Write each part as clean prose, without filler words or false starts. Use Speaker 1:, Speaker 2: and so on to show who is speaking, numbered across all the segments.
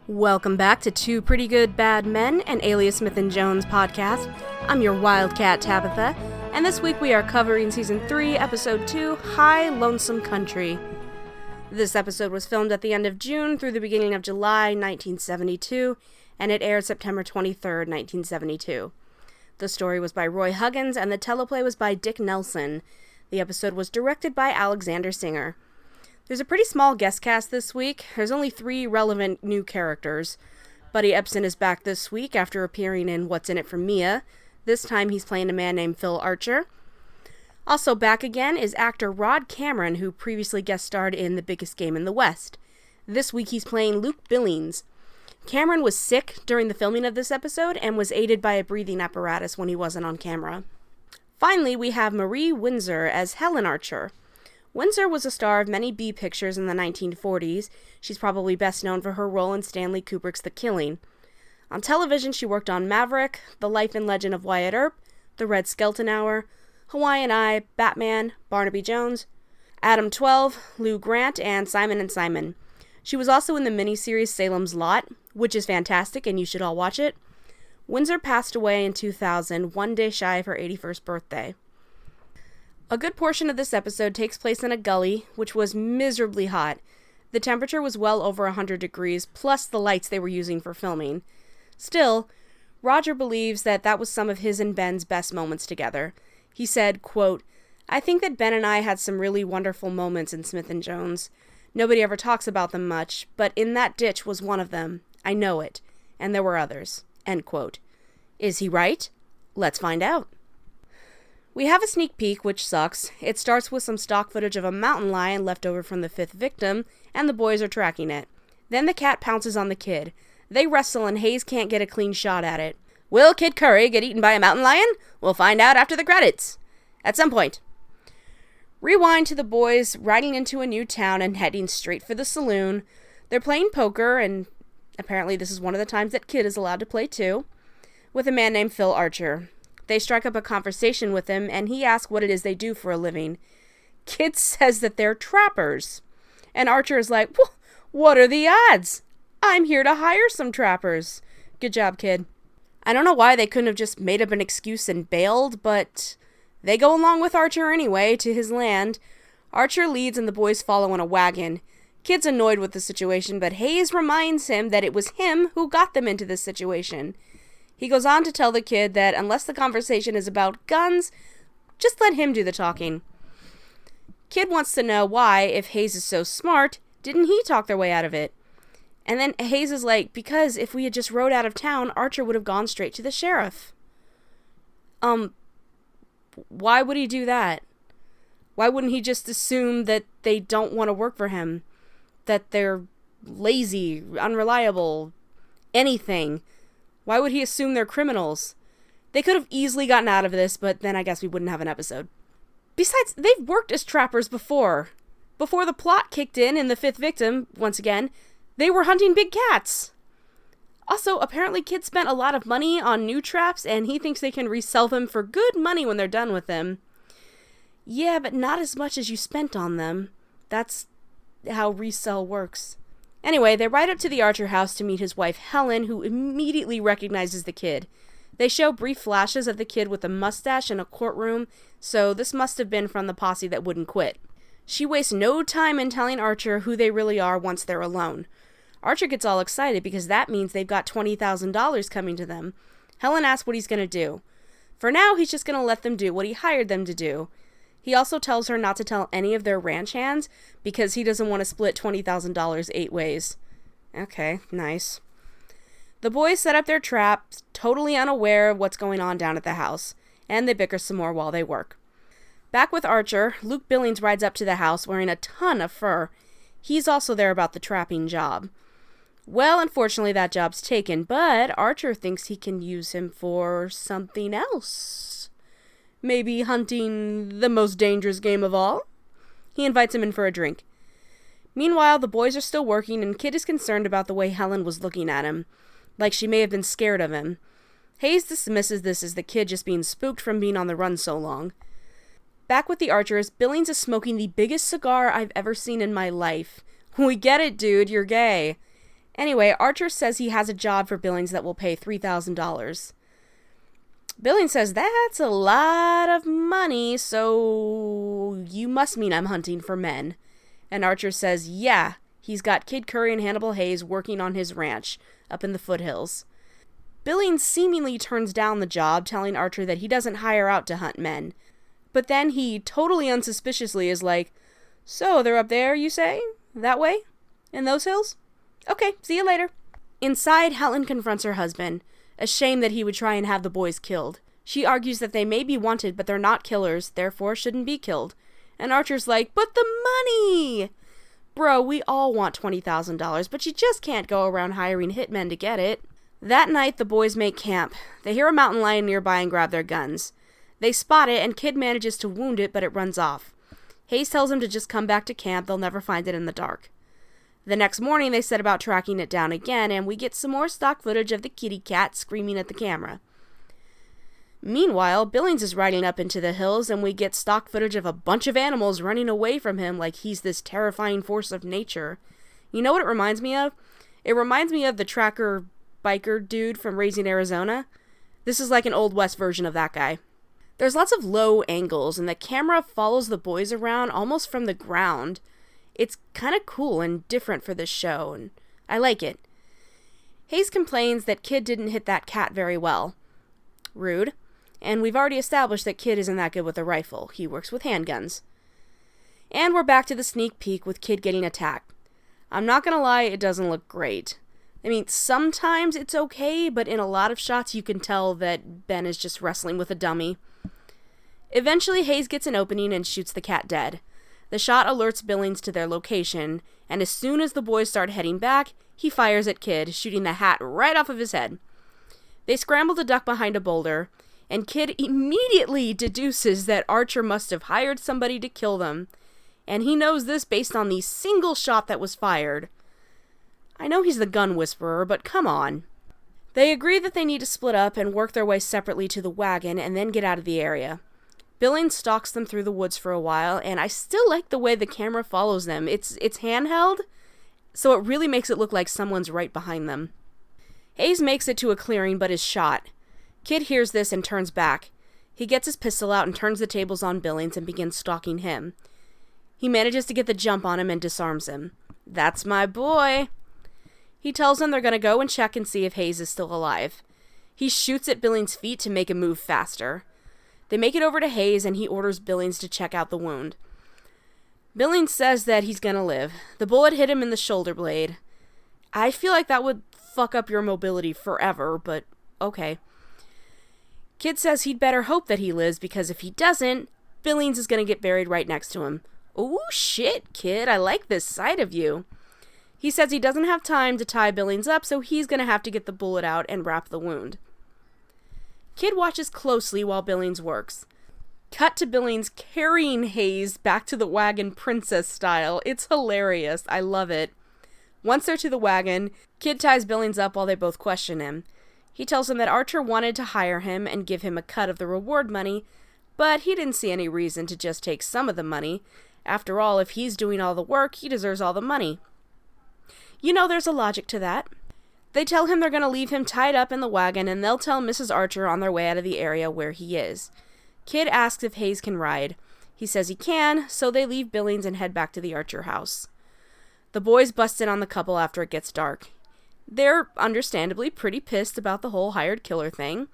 Speaker 1: Welcome back to Two Pretty Good Bad Men, an Alias Smith & Jones podcast. I'm your Wildcat Tabitha, and this week we are covering Season 3, Episode 2, High Lonesome Country. This episode was filmed at the end of June through the beginning of July 1972, and it aired September 23rd, 1972. The story was by Roy Huggins, and the teleplay was by Dick Nelson. The episode was directed by Alexander Singer. There's a pretty small guest cast this week. There's only 3 relevant new characters. Buddy Epson is back this week after appearing in What's in It for Mia. This time he's playing a man named Phil Archer. Also back again is actor Rod Cameron, who previously guest starred in The Biggest Game in the West. This week he's playing Luke Billings. Cameron was sick during the filming of this episode and was aided by a breathing apparatus when he wasn't on camera. Finally, we have Marie Windsor as Helen Archer. Windsor was a star of many B pictures in the 1940s. She's probably best known for her role in Stanley Kubrick's The Killing. On television, she worked on Maverick, The Life and Legend of Wyatt Earp, The Red Skelton Hour, Hawaiian Eye, Batman, Barnaby Jones, Adam 12, Lou Grant, and Simon & Simon. She was also in the miniseries Salem's Lot, which is fantastic and you should all watch it. Windsor passed away in 2000, one day shy of her 81st birthday. A good portion of this episode takes place in a gully, which was miserably hot. The temperature was well over 100 degrees, plus the lights they were using for filming. Still, Roger believes that was some of his and Ben's best moments together. He said, quote, "I think that Ben and I had some really wonderful moments in Smith & Jones. Nobody ever talks about them much, but In That Ditch was one of them. I know it. And there were others." End quote. Is he right? Let's find out. We have a sneak peek, which sucks. It starts with some stock footage of a mountain lion left over from the 5th victim, and the boys are tracking it. Then the cat pounces on the kid. They wrestle and Hayes can't get a clean shot at it. Will Kid Curry get eaten by a mountain lion? We'll find out after the credits. At some point. Rewind to the boys riding into a new town and heading straight for the saloon. They're playing poker, and apparently this is one of the times that Kid is allowed to play too, with a man named Phil Archer. They strike up a conversation with him, and he asks what it is they do for a living. Kid says that they're trappers. And Archer is like, what are the odds? I'm here to hire some trappers. Good job, Kid. I don't know why they couldn't have just made up an excuse and bailed, but they go along with Archer anyway to his land. Archer leads and the boys follow in a wagon. Kid's annoyed with the situation, but Hayes reminds him that it was him who got them into this situation. He goes on to tell the kid that unless the conversation is about guns, just let him do the talking. Kid wants to know why, if Hayes is so smart, didn't he talk their way out of it? And then Hayes is like, because if we had just rode out of town, Archer would have gone straight to the sheriff. Why would he do that? Why wouldn't he just assume that they don't want to work for him? That they're lazy, unreliable, anything? Why would he assume they're criminals? They could have easily gotten out of this, but then I guess we wouldn't have an episode. Besides, they've worked as trappers before. Before the plot kicked in The 5th Victim, once again, they were hunting big cats. Also, apparently Kid spent a lot of money on new traps, and he thinks they can resell them for good money when they're done with them. Yeah, but not as much as you spent on them. That's how resell works. Anyway, they ride up to the Archer house to meet his wife Helen, who immediately recognizes the kid. They show brief flashes of the kid with a mustache in a courtroom, so this must have been from the posse that wouldn't quit. She wastes no time in telling Archer who they really are once they're alone. Archer gets all excited because that means they've got $20,000 coming to them. Helen asks what he's going to do. For now, he's just going to let them do what he hired them to do. He also tells her not to tell any of their ranch hands because he doesn't want to split $20,000 8 ways. Okay, nice. The boys set up their traps, totally unaware of what's going on down at the house, and they bicker some more while they work. Back with Archer, Luke Billings rides up to the house wearing a ton of fur. He's also there about the trapping job. Well, unfortunately that job's taken, but Archer thinks he can use him for something else. Maybe hunting the most dangerous game of all? He invites him in for a drink. Meanwhile, the boys are still working, and Kid is concerned about the way Helen was looking at him, like she may have been scared of him. Hayes dismisses this as the kid just being spooked from being on the run so long. Back with the Archers, Billings is smoking the biggest cigar I've ever seen in my life. We get it, dude, you're gay. Anyway, Archer says he has a job for Billings that will pay $3,000. Billings says, "That's a lot of money, so you must mean I'm hunting for men." And Archer says, yeah, he's got Kid Curry and Hannibal Hayes working on his ranch up in the foothills. Billings seemingly turns down the job, telling Archer that he doesn't hire out to hunt men. But then he totally unsuspiciously is like, "So they're up there, you say? That way? In those hills? Okay, see you later." Inside, Helen confronts her husband, ashamed that he would try and have the boys killed. She argues that they may be wanted, but they're not killers, therefore shouldn't be killed. And Archer's like, "But the money! Bro, we all want $20,000, but you just can't go around hiring hitmen to get it." That night, the boys make camp. They hear a mountain lion nearby and grab their guns. They spot it, and Kid manages to wound it, but it runs off. Hayes tells him to just come back to camp, they'll never find it in the dark. The next morning, they set about tracking it down again, and we get some more stock footage of the kitty cat screaming at the camera. Meanwhile, Billings is riding up into the hills, and we get stock footage of a bunch of animals running away from him like he's this terrifying force of nature. You know what it reminds me of? It reminds me of the tracker biker dude from Raising Arizona. This is like an Old West version of that guy. There's lots of low angles, and the camera follows the boys around almost from the ground. It's kind of cool and different for this show, and I like it. Hayes complains that Kid didn't hit that cat very well. Rude. And we've already established that Kid isn't that good with a rifle. He works with handguns. And we're back to the sneak peek with Kid getting attacked. I'm not gonna lie, it doesn't look great. I mean, sometimes it's okay, but in a lot of shots you can tell that Ben is just wrestling with a dummy. Eventually, Hayes gets an opening and shoots the cat dead. The shot alerts Billings to their location, and as soon as the boys start heading back, he fires at Kid, shooting the hat right off of his head. They scramble to duck behind a boulder, and Kid immediately deduces that Archer must have hired somebody to kill them, and he knows this based on the single shot that was fired. I know he's the gun whisperer, but come on. They agree that they need to split up and work their way separately to the wagon and then get out of the area. Billings stalks them through the woods for a while, and I still like the way the camera follows them. It's handheld, so it really makes it look like someone's right behind them. Hayes makes it to a clearing but is shot. Kid hears this and turns back. He gets his pistol out and turns the tables on Billings and begins stalking him. He manages to get the jump on him and disarms him. That's my boy. He tells them they're going to go and check and see if Hayes is still alive. He shoots at Billings' feet to make him move faster. They make it over to Hayes, and he orders Billings to check out the wound. Billings says that he's gonna live. The bullet hit him in the shoulder blade. I feel like that would fuck up your mobility forever, but okay. Kid says he'd better hope that he lives, because if he doesn't, Billings is gonna get buried right next to him. Ooh, shit, Kid, I like this side of you. He says he doesn't have time to tie Billings up, so he's gonna have to get the bullet out and wrap the wound. Kid watches closely while Billings works. Cut to Billings carrying Hayes back to the wagon princess style. It's hilarious. I love it. Once they're to the wagon, Kid ties Billings up while they both question him. He tells him that Archer wanted to hire him and give him a cut of the reward money, but he didn't see any reason to just take some of the money. After all, if he's doing all the work, he deserves all the money. You know, there's a logic to that. They tell him they're going to leave him tied up in the wagon, and they'll tell Mrs. Archer on their way out of the area where he is. Kid asks if Hayes can ride. He says he can, so they leave Billings and head back to the Archer house. The boys bust in on the couple after it gets dark. They're understandably pretty pissed about the whole hired killer thing.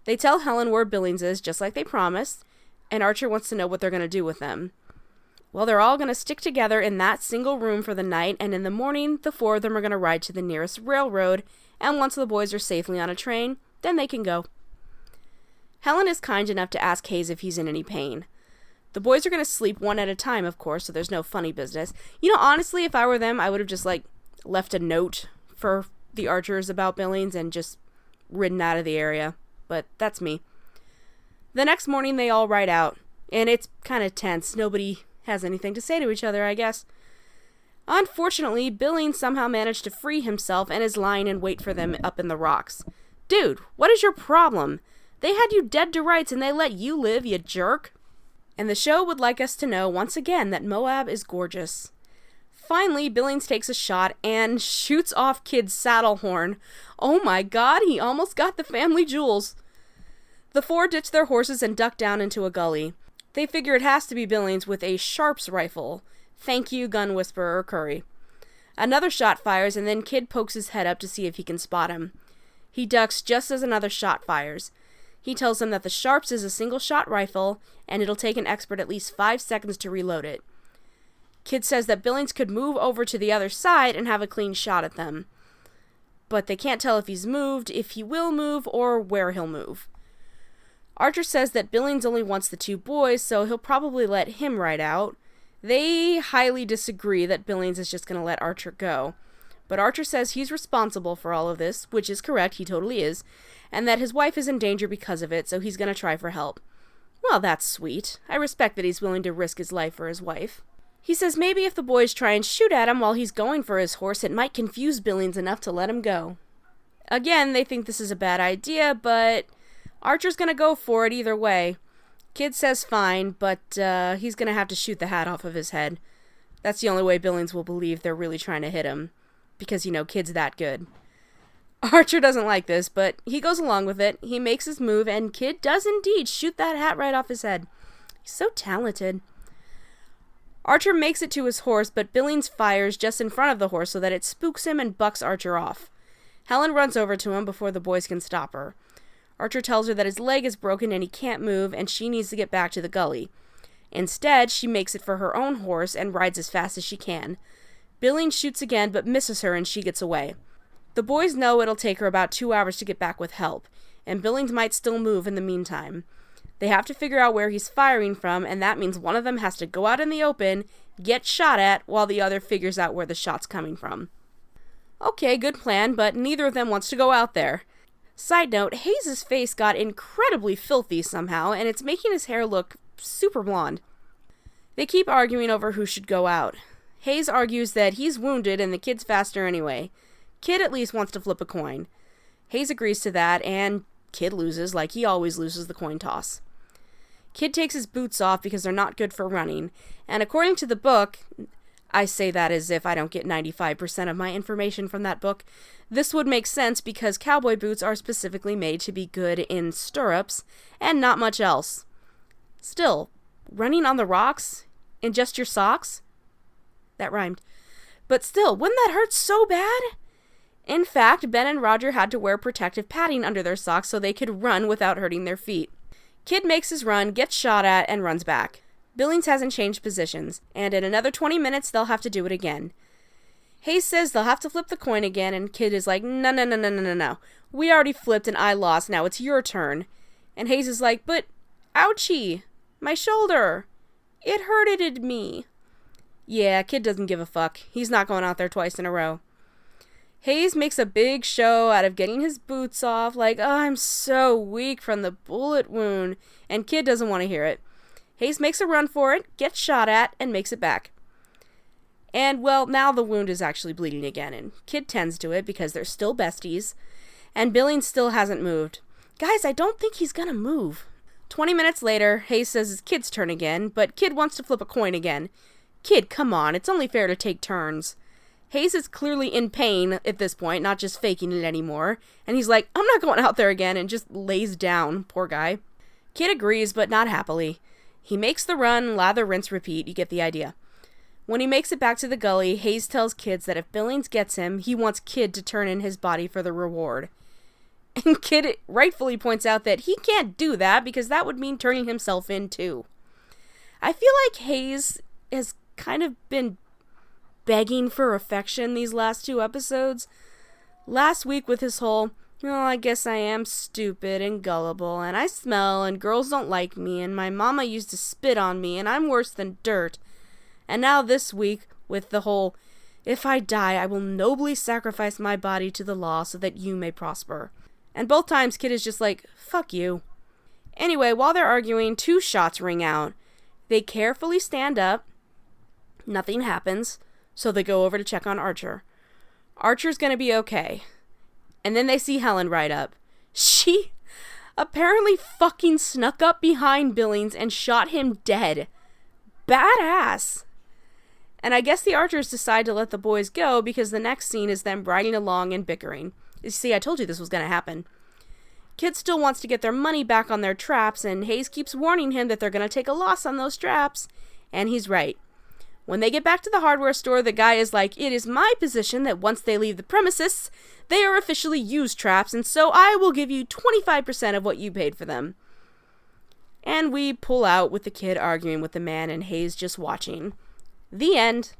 Speaker 1: They tell Helen where Billings is, just like they promised, and Archer wants to know what they're going to do with them. Well, they're all going to stick together in that single room for the night, and in the morning, the four of them are going to ride to the nearest railroad, and once the boys are safely on a train, then they can go. Helen is kind enough to ask Hayes if he's in any pain. The boys are going to sleep one at a time, of course, so there's no funny business. You know, honestly, if I were them, I would have just, left a note for the Archers about Billings and just ridden out of the area. But that's me. The next morning, they all ride out, and it's kind of tense. Nobody has anything to say to each other, I guess. Unfortunately, Billings somehow managed to free himself and is lying in wait for them up in the rocks. Dude, what is your problem? They had you dead to rights and they let you live, you jerk. And the show would like us to know once again that Moab is gorgeous. Finally, Billings takes a shot and shoots off Kid's saddle horn. Oh my god, he almost got the family jewels. The four ditch their horses and duck down into a gully. They figure it has to be Billings with a Sharps rifle. Thank you, gun whisperer Curry. Another shot fires, and then Kid pokes his head up to see if he can spot him. He ducks just as another shot fires. He tells him that the Sharps is a single-shot rifle, and it'll take an expert at least 5 seconds to reload it. Kid says that Billings could move over to the other side and have a clean shot at them. But they can't tell if he's moved, if he will move, or where he'll move. Archer says that Billings only wants the 2 boys, so he'll probably let him ride out. They highly disagree that Billings is just going to let Archer go. But Archer says he's responsible for all of this, which is correct, he totally is, and that his wife is in danger because of it, so he's going to try for help. Well, that's sweet. I respect that he's willing to risk his life for his wife. He says maybe if the boys try and shoot at him while he's going for his horse, it might confuse Billings enough to let him go. Again, they think this is a bad idea, but Archer's going to go for it either way. Kid says fine, but he's going to have to shoot the hat off of his head. That's the only way Billings will believe they're really trying to hit him. Because, Kid's that good. Archer doesn't like this, but he goes along with it. He makes his move, and Kid does indeed shoot that hat right off his head. He's so talented. Archer makes it to his horse, but Billings fires just in front of the horse so that it spooks him and bucks Archer off. Helen runs over to him before the boys can stop her. Archer tells her that his leg is broken and he can't move, and she needs to get back to the gully. Instead, she makes it for her own horse and rides as fast as she can. Billings shoots again, but misses her and she gets away. The boys know it'll take her about 2 hours to get back with help, and Billings might still move in the meantime. They have to figure out where he's firing from, and that means one of them has to go out in the open, get shot at, while the other figures out where the shot's coming from. Okay, good plan, but neither of them wants to go out there. Side note, Hayes' face got incredibly filthy somehow, and it's making his hair look super blonde. They keep arguing over who should go out. Hayes argues that he's wounded and the kid's faster anyway. Kid at least wants to flip a coin. Hayes agrees to that, and Kid loses like he always loses the coin toss. Kid takes his boots off because they're not good for running, and according to the book, I say that as if I don't get 95% of my information from that book, this would make sense because cowboy boots are specifically made to be good in stirrups and not much else. Still, running on the rocks in just your socks? That rhymed. But still, wouldn't that hurt so bad? In fact, Ben and Roger had to wear protective padding under their socks so they could run without hurting their feet. Kid makes his run, gets shot at, and runs back. Billings hasn't changed positions, and in another 20 minutes they'll have to do it again. Hayes says they'll have to flip the coin again, and Kid is like, no. We already flipped and I lost, now it's your turn. And Hayes is like, but, ouchie, my shoulder, it hurted me. Yeah, Kid doesn't give a fuck. He's not going out there twice in a row. Hayes makes a big show out of getting his boots off, like, oh, I'm so weak from the bullet wound, and Kid doesn't want to hear it. Hayes makes a run for it, gets shot at, and makes it back. And, well, now the wound is actually bleeding again, and Kid tends to it because they're still besties, and Billings still hasn't moved. Guys, I don't think he's gonna move. 20 minutes later, Hayes says it's Kid's turn again, but Kid wants to flip a coin again. Kid, come on, it's only fair to take turns. Hayes is clearly in pain at this point, not just faking it anymore, and he's like, I'm not going out there again, and just lays down, poor guy. Kid agrees, but not happily. He makes the run, lather, rinse, repeat, you get the idea. When he makes it back to the gully, Hayes tells Kid that if Billings gets him, he wants Kid to turn in his body for the reward. And Kid rightfully points out that he can't do that because that would mean turning himself in too. I feel like Hayes has kind of been begging for affection these last 2 episodes. Last week with his whole, I guess I am stupid and gullible, and I smell, and girls don't like me, and my mama used to spit on me, and I'm worse than dirt. And now this week with the whole, if I die, I will nobly sacrifice my body to the law so that you may prosper. And both times Kid is just like, fuck you. Anyway, while they're arguing, 2 shots ring out. They carefully stand up. Nothing happens. So they go over to check on Archer. Archer's gonna be okay. And then they see Helen ride up. She apparently fucking snuck up behind Billings and shot him dead. Badass. And I guess the archers decide to let the boys go because the next scene is them riding along and bickering. You see, I told you this was going to happen. Kid still wants to get their money back on their traps, and Hayes keeps warning him that they're going to take a loss on those traps. And he's right. When they get back to the hardware store, the guy is like, "It is my position that once they leave the premises, they are officially used traps, and so I will give you 25% of what you paid for them." And we pull out with the kid arguing with the man and Hayes just watching. The end.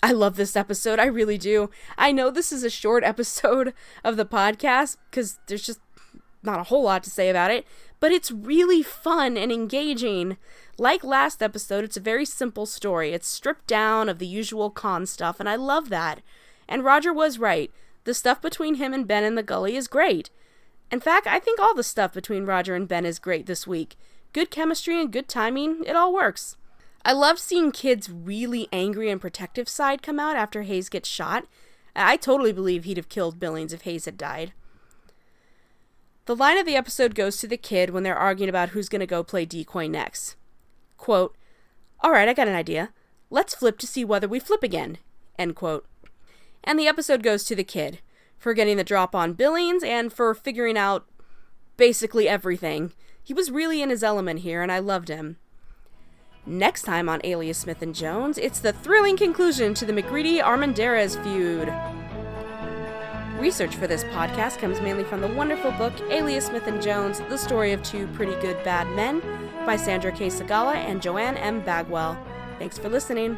Speaker 1: I love this episode, I really do. I know this is a short episode of the podcast, because there's just not a whole lot to say about it, but it's really fun and engaging. Like last episode, it's a very simple story. It's stripped down of the usual con stuff, and I love that. And Roger was right. The stuff between him and Ben in the gully is great. In fact, I think all the stuff between Roger and Ben is great this week. Good chemistry and good timing, it all works. I love seeing Kid's really angry and protective side come out after Hayes gets shot. I totally believe he'd have killed Billings if Hayes had died. The line of the episode goes to the kid when they're arguing about who's going to go play decoy next. Quote, "Alright, I got an idea. Let's flip to see whether we flip again." End quote. And the episode goes to the kid for getting the drop on Billings and for figuring out basically everything. He was really in his element here, and I loved him. Next time on Alias Smith & Jones, it's the thrilling conclusion to the McGreedy-Armendariz feud. Research for this podcast comes mainly from the wonderful book Alias Smith & Jones, The Story of Two Pretty Good Bad Men by Sandra K. Segala and Joanne M. Bagwell. Thanks for listening.